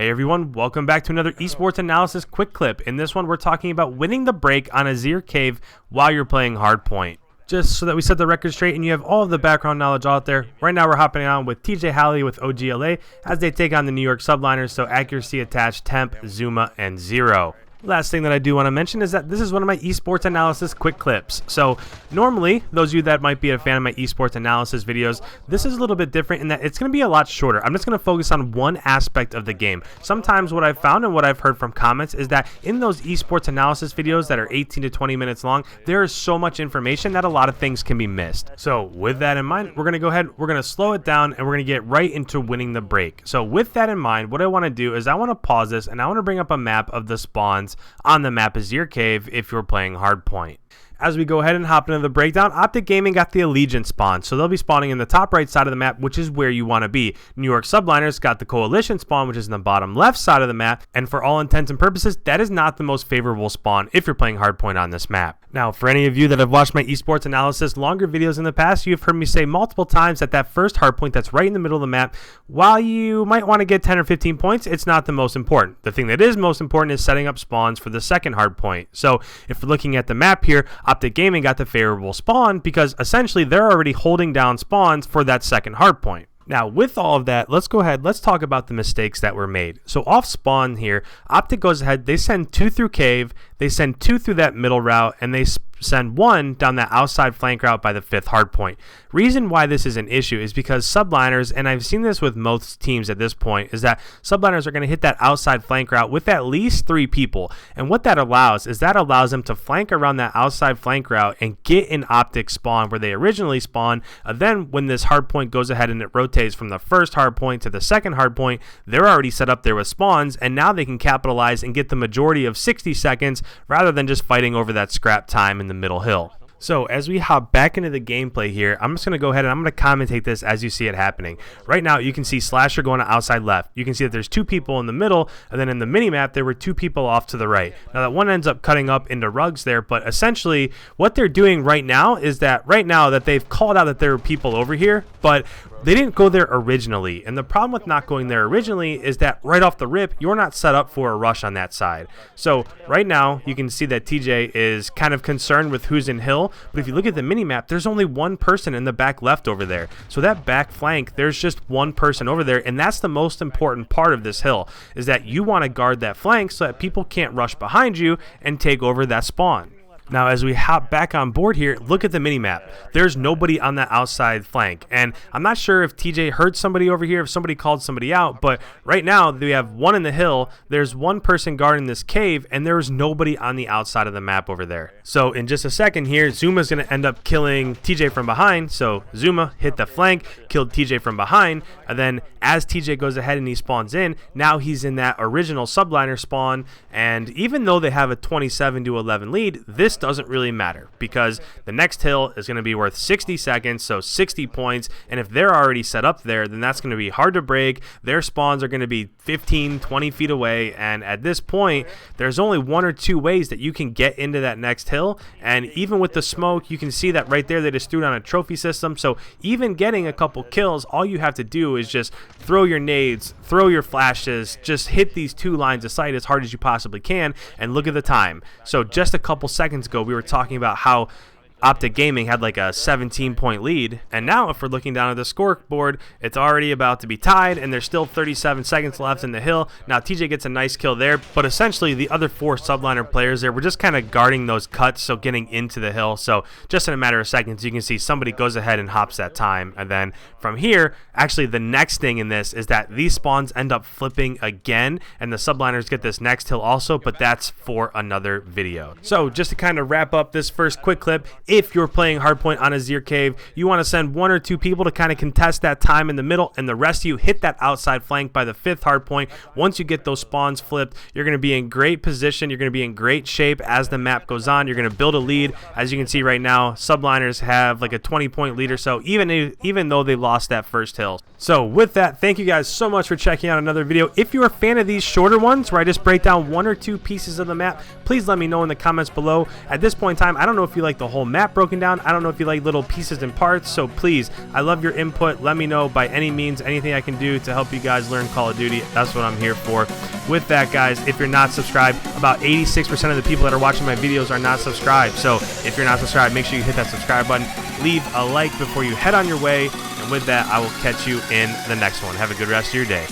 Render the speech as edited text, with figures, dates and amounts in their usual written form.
Hey everyone, welcome back to another Esports Analysis Quick Clip. In this one, we're talking about winning the break on Azir Cave while you're playing hardpoint. Just so that we set the record straight and you have all of the background knowledge out there, right now we're hopping on with TJHaly with OGLA as they take on the New York Subliners, so accuracy attached, temp, Zuma, and 0. Last thing that I do want to mention is that this is one of my esports analysis quick clips. So normally, those of you that might be a fan of my esports analysis videos, this is a little bit different in that it's going to be a lot shorter. I'm just going to focus on one aspect of the game. Sometimes what I've found and what I've heard from comments is that in those esports analysis videos that are 18 to 20 minutes long, there is so much information that a lot of things can be missed. So with that in mind, we're going to go ahead, we're going to slow it down, and we're going to get right into winning the break. So with that in mind, what I want to do is I want to pause this and I want to bring up a map of the spawns on the map Azir Cave if you're playing hardpoint. As we go ahead and hop into the breakdown, OpTic Gaming got the Allegiance spawn, so they'll be spawning in the top right side of the map, which is where you want to be. New York Subliners got the Coalition spawn, which is in the bottom left side of the map, and for all intents and purposes, that is not the most favorable spawn if you're playing hardpoint on this map. Now, for any of you that have watched my esports analysis longer videos in the past, you've heard me say multiple times that that first hardpoint that's right in the middle of the map, while you might want to get 10 or 15 points, it's not the most important. The thing that is most important is setting up spawns for the second hardpoint. So if we're looking at the map here, OpTic Gaming got the favorable spawn because essentially they're already holding down spawns for that second hardpoint. Now, with all of that, let's go ahead, let's talk about the mistakes that were made. So off spawn here, OpTic goes ahead, they send 2 through cave, they send 2 through that middle route, and they send 1 down that outside flank route by the 5th hardpoint. Reason why this is an issue is because Subliners, and I've seen this with most teams at this point, is that Subliners are going to hit that outside flank route with at least 3 people. And what that allows is that allows them to flank around that outside flank route and get an OpTic spawn where they originally spawn. Then when this hardpoint goes ahead and it rotates from the first hardpoint to the second hardpoint, they're already set up there with spawns, and now they can capitalize and get the majority of 60 seconds rather than just fighting over that scrap time in the middle hill. So as we hop back into the gameplay here, I'm just going to go ahead and I'm going to commentate this as you see it happening. Right now, you can see Slasher going to outside left. You can see that there's 2 people in the middle, and then in the mini-map, there were 2 people off to the right. Now, that one ends up cutting up into rugs there, but essentially, what they're doing right now is that they've called out that there are people over here, but they didn't go there originally, and the problem with not going there originally is that right off the rip, you're not set up for a rush on that side. So right now, you can see that TJ is kind of concerned with who's in hill, but if you look at the mini-map, there's only 1 person in the back left over there. So that back flank, there's just 1 person over there, and that's the most important part of this hill, is that you want to guard that flank so that people can't rush behind you and take over that spawn. Now, as we hop back on board here, look at the mini-map. There's nobody on the outside flank, and I'm not sure if TJ heard somebody over here, if somebody called somebody out, but right now we have 1 in the hill, there's 1 person guarding this cave, and there's nobody on the outside of the map over there. So in just a second here, Zuma's going to end up killing TJ from behind, so Zuma hit the flank, killed TJ from behind, and then as TJ goes ahead and he spawns in, now he's in that original subliner spawn, and even though they have a 27-11 lead, this doesn't really matter because the next hill is going to be worth 60 seconds, so 60 points, and if they're already set up there, then that's going to be hard to break. Their spawns are going to be 15-20 feet away, and at this point, there's only 1 or 2 ways that you can get into that next hill, and even with the smoke, you can see that right there they just threw it on a trophy system, so even getting a couple kills, all you have to do is just throw your nades, throw your flashes, just hit these 2 lines of sight as hard as you possibly can, and look at the time. So just a couple seconds ago, we were talking about how OpTic Gaming had like a 17-point lead, and now if we're looking down at the scoreboard, it's already about to be tied, and there's still 37 seconds left in the hill. Now TJ gets a nice kill there, but essentially the other 4 subliner players there were just kind of guarding those cuts, so getting into the hill. So just in a matter of seconds, you can see somebody goes ahead and hops that time, and then from here, actually the next thing in this is that these spawns end up flipping again, and the subliners get this next hill also, but that's for another video. So just to kind of wrap up this first quick clip, if you're playing hardpoint on Azir Cave, you want to send 1 or 2 people to kind of contest that time in the middle, and the rest of you hit that outside flank by the 5th hardpoint. Once you get those spawns flipped, you're going to be in great position. You're going to be in great shape as the map goes on. You're going to build a lead. As you can see right now, Subliners have like a 20-point lead or so, even though they lost that first hill. So with that, thank you guys so much for checking out another video. If you're a fan of these shorter ones where I just break down 1 or 2 pieces of the map, please let me know in the comments below. At this point in time, I don't know if you like the whole map broken down. I don't know if you like little pieces and parts, so please, I love your input. Let me know by any means, anything I can do to help you guys learn Call of Duty. That's what I'm here for. With that, guys, if you're not subscribed, about 86% of the people that are watching my videos are not subscribed. So if you're not subscribed, make sure you hit that subscribe button, leave a like before you head on your way, and with that, I will catch you in the next one. Have a good rest of your day.